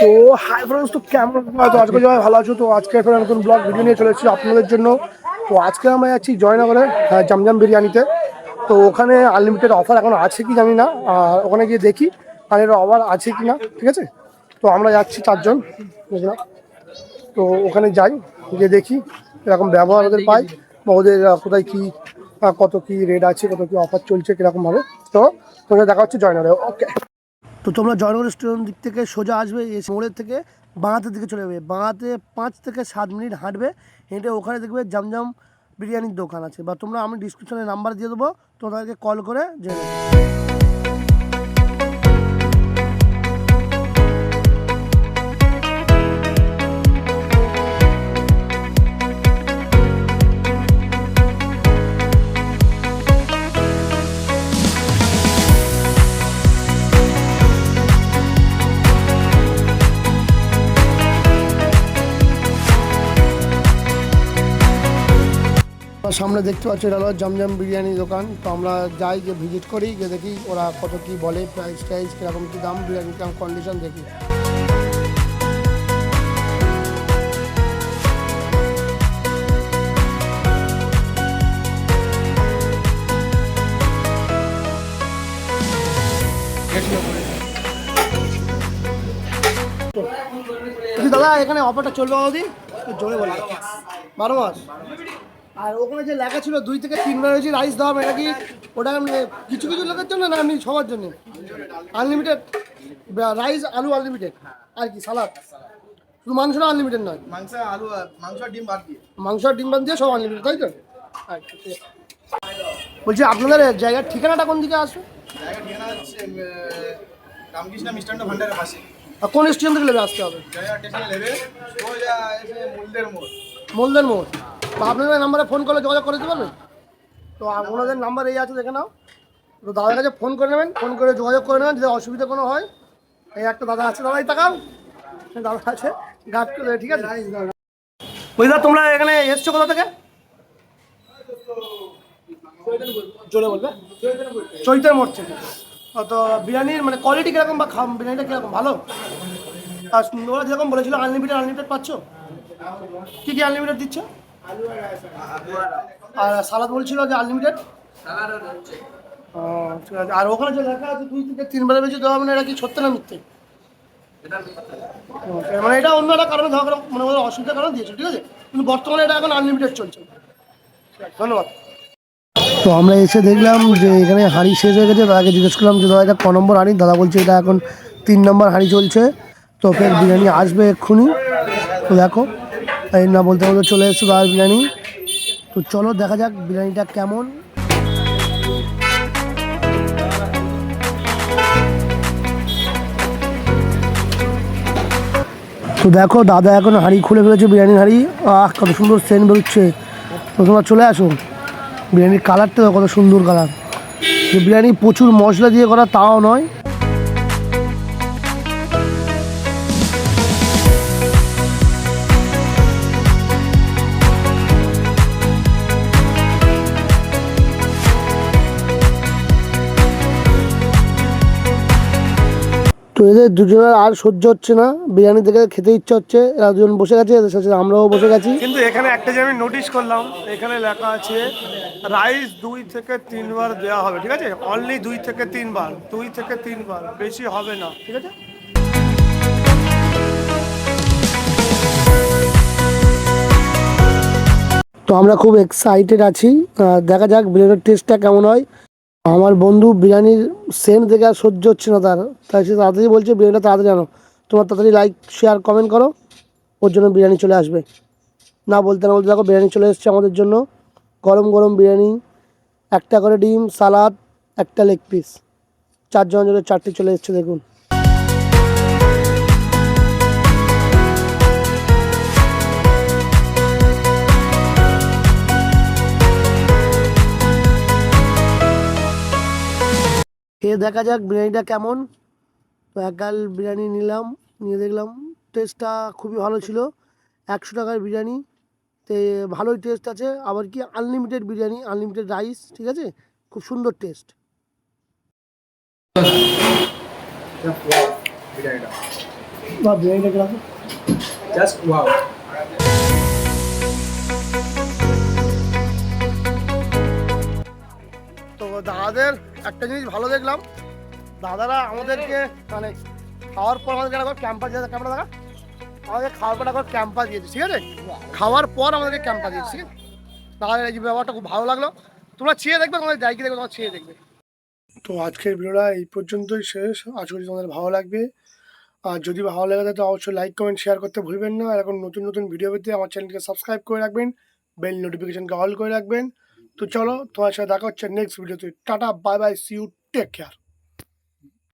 তো hi friends, তো কেমন তো আজকে সবাই ভালো আছো? তো আজকে একটা নতুন ব্লগ ভিডিও নিয়ে চলে এসেছি আপনাদের জন্য। তো আজকে আমরা যাচ্ছি জয়নগরে জমজম বিরিয়ানিতে। তো ওখানে আনলিমিটেড অফার এখন আছে কি জানি না, ওখানে গিয়ে দেখি আর এর অফার আছে কি না। ঠিক আছে, তো আমরা যাচ্ছি 4 জন বুঝলাম। তো ওখানে যাই, গিয়ে দেখি এরকম ব্যবহার ওদের পাই বা ওদের কোথায় কী কত কী রেট আছে, কত কী অফার চলছে কীরকমভাবে। তো তোমাদের দেখা হচ্ছে জয়নগরে। ওকে, তো তোমরা জয়নগর রেস্টুরেন্ট দিক থেকে সোজা আসবে, এই মোড়ের থেকে বাঁহাতের দিকে চলে যাবে। বাঁহাতে 5 থেকে 7 মিনিট হাঁটবে, হেঁটে ওখানে দেখবে জমজম বিরিয়ানির দোকান আছে, বা তোমরা আমি ডিসক্রিপশনে নাম্বার দিয়ে দেবো, তোমাদেরকে কল করে জেনে নেবে। সামনে দেখতে পাচ্ছি এটা হলো জমজম বিরিয়ানি দোকান। তো আমরা যাই, গিয়ে ভিজিট করি, গিয়ে দেখি ওরা কত কি বলে, প্রাইস টাইস কীরকম কী দাম, বিরিয়ানি কিরকম কন্ডিশন দেখি। দাদা এখানে অফারটা চলবে কতদিন? জোরে বলে 12 মাস। আর ওখানে যে লেখা ছিল 2 থেকে 3 বার হয়েছে রাইস দাম, এটা কি ওটা কিছু কিছু লোকের জন্য না এমনি সবার জন্য? আনলিমিটেড রাইস, আলু আনলিমিটেড, আর কি সালাদ, শুধু মাংসটা আনলিমিটেড নয়? মাংস আলু মাংস ডিম বাদ দিয়ে, মাংস ডিম বাদ দিয়ে সব আনলিমিটেড, তাই তো? বলছি আপনাদের জায়গার ঠিকানাটা কোন দিকে আসবে? জায়গা ঠিকানা হচ্ছে রামকৃষ্ণ মিষ্টান্ন ভান্ডারের পাশে। আর কোন স্টেশন থেকে নেবে আসতে হবে? জায়গা স্টেশনে নেবে, সোজা এসে মুলদের মোড়। মোলদের মোড়। বা আপনাদের নাম্বারে ফোন করলে যোগাযোগ করে দিতে পারবেন? তো ওনাদের নাম্বার এই আছে, দেখে নাও। তো দাদার কাছে ফোন করে নেবেন, ফোন করে যোগাযোগ করে নেবেন যদি অসুবিধা কোনো হয়। এই একটা দাদা আছে, দাদাই তাকাও, দাদা আছে গাইড করে, ঠিক আছে? বুঝলা, তোমরা এখানে এসছো কোথা থেকে? জোরে বলবে। চৈতন্য মোড় থেকে। তো বিরিয়ানির মানে কোয়ালিটি কীরকম, বা বিরিয়ানিটা কীরকম, ভালো? আর ওরা যেরকম বলেছিল আনলিমিটেড পাচ্ছ? কী কী আনলিমিটেড দিচ্ছ? আর সালাদ বলছিল যে আনলিমিটেড। ঠিক আছে। আর ওখানে যে লেখা আছে 2 থেকে 3 বারের বেশি দেওয়া, মানে এটা কি সত্যি না মিথ্যে? মানে এটা অন্য একটা কারণে ধর মানে ওদের অসুবিধার কারণে দিয়েছে, ঠিক আছে? কিন্তু বর্তমানে এটা এখন আনলিমিটেড চলছে। ধন্যবাদ। তো আমরা এসে দেখলাম যে এখানে হাঁড়ি শেষ হয়ে গেছে। দাদাকে জিজ্ঞেস করলাম যে দাদা এটা ক নম্বর হাঁড়ি? দাদা বলছে এটা এখন 3 নম্বর হাঁড়ি চলছে। তো ফের বিরিয়ানি আসবে এক্ষুনি। তো দেখো এই না বলতে বলতে চলে এসছে দাদার বিরিয়ানি। তো চলো দেখা যাক বিরিয়ানিটা কেমন। তো দেখো দাদা এখন হাঁড়ি খুলে ফেলেছে, বিরিয়ানির হাঁড়ি। কত সুন্দর সেন্ট বেরোচ্ছে। তো তোমরা চলে আসো, বিরিয়ানির কালারটা কত সুন্দর কালার। যে বিরিয়ানি প্রচুর মশলা দিয়ে করা তাও নয়। তো এদের দুজনের আর সহ্য হচ্ছে না, বিরিয়ানি থেকে খেতে ইচ্ছা হচ্ছে। এরা দুজন বসে গেছে, এদের সাথে আমরাও বসে গেছি। কিন্তু এখানে একটা যে আমি নোটিশ করলাম, এখানে লেখা আছে রাইস 2 থেকে 3 বার দেওয়া হবে, ঠিক আছে? অনলি 2 থেকে 3 বার, 2 থেকে 3 বার, বেশি হবে না, ঠিক আছে? তো আমরা খুব এক্সাইটেড আছি, দেখা যাক বিরিয়ানির টেস্টটা কেমন হয়। আমার বন্ধু বিরিয়ানির সেন্ট দেখে আর সহ্য হচ্ছে না তার, তাই সে তাড়াতাড়ি বলছে বিরিয়ানিটা তাড়াতাড়ি জানো। তোমার তাড়াতাড়ি লাইক শেয়ার কমেন্ট করো, ওর জন্য বিরিয়ানি চলে আসবে। না বলতে না বলতে দেখো বিরিয়ানি চলে এসছে আমাদের জন্য। গরম গরম বিরিয়ানি, একটা করে ডিম, সালাদ, একটা লেগ পিস, 4 জনের জন্য 4টি চলে এসছে দেখুন। খেয়ে দেখা যাক বিরিয়ানিটা কেমন। তো এক গাল বিরিয়ানি নিলাম, নিয়ে দেখলাম টেস্টটা খুবই ভালো ছিল। 100 টাকার বিরিয়ানি, তে ভালোই টেস্ট আছে। আবার কি আনলিমিটেড বিরিয়ানি, আনলিমিটেড রাইস, ঠিক আছে? খুব সুন্দর টেস্ট। বা বিরিয়ানিটা কিরকম? Just wow. তো দাদাদের একটা জিনিস ভালো দেখলাম, দাদারা আমাদেরকে মানে খাওয়ার পর আমাদেরকে একটা ক্যাম্পাস দিয়েছে, ক্যাম্পটা দেখা আমাদের খাওয়ার পর একটা ক্যাম্পাস দিয়েছে, ঠিক আছে? খাওয়ার পর আমাদেরকে ক্যাম্পাস দিয়েছে, ঠিক আছে? দাদাদের এই ব্যবহারটা খুব ভালো লাগলো। তোমরা চেয়ে দেখবে, তোমাদের জায়গা দেখবে, তোমরা চেয়ে দেখবে। তো আজকের ভিডিওটা এই পর্যন্তই শেষ। আশা করি তোমাদের ভালো লাগবে। আর যদি ভালো লাগে থাকে তো অবশ্যই লাইক কমেন্ট শেয়ার করতে ভুলবেন না। আর এখন নতুন নতুন ভিডিও পেতে আমার চ্যানেলকে সাবস্ক্রাইব করে রাখবেন, বেল নোটিফিকেশনকে অল করে রাখবেন। তো চলো, তোমার সাথে দেখা হচ্ছে নেক্সট ভিডিওতে। Tata, bye bye, see you, take care.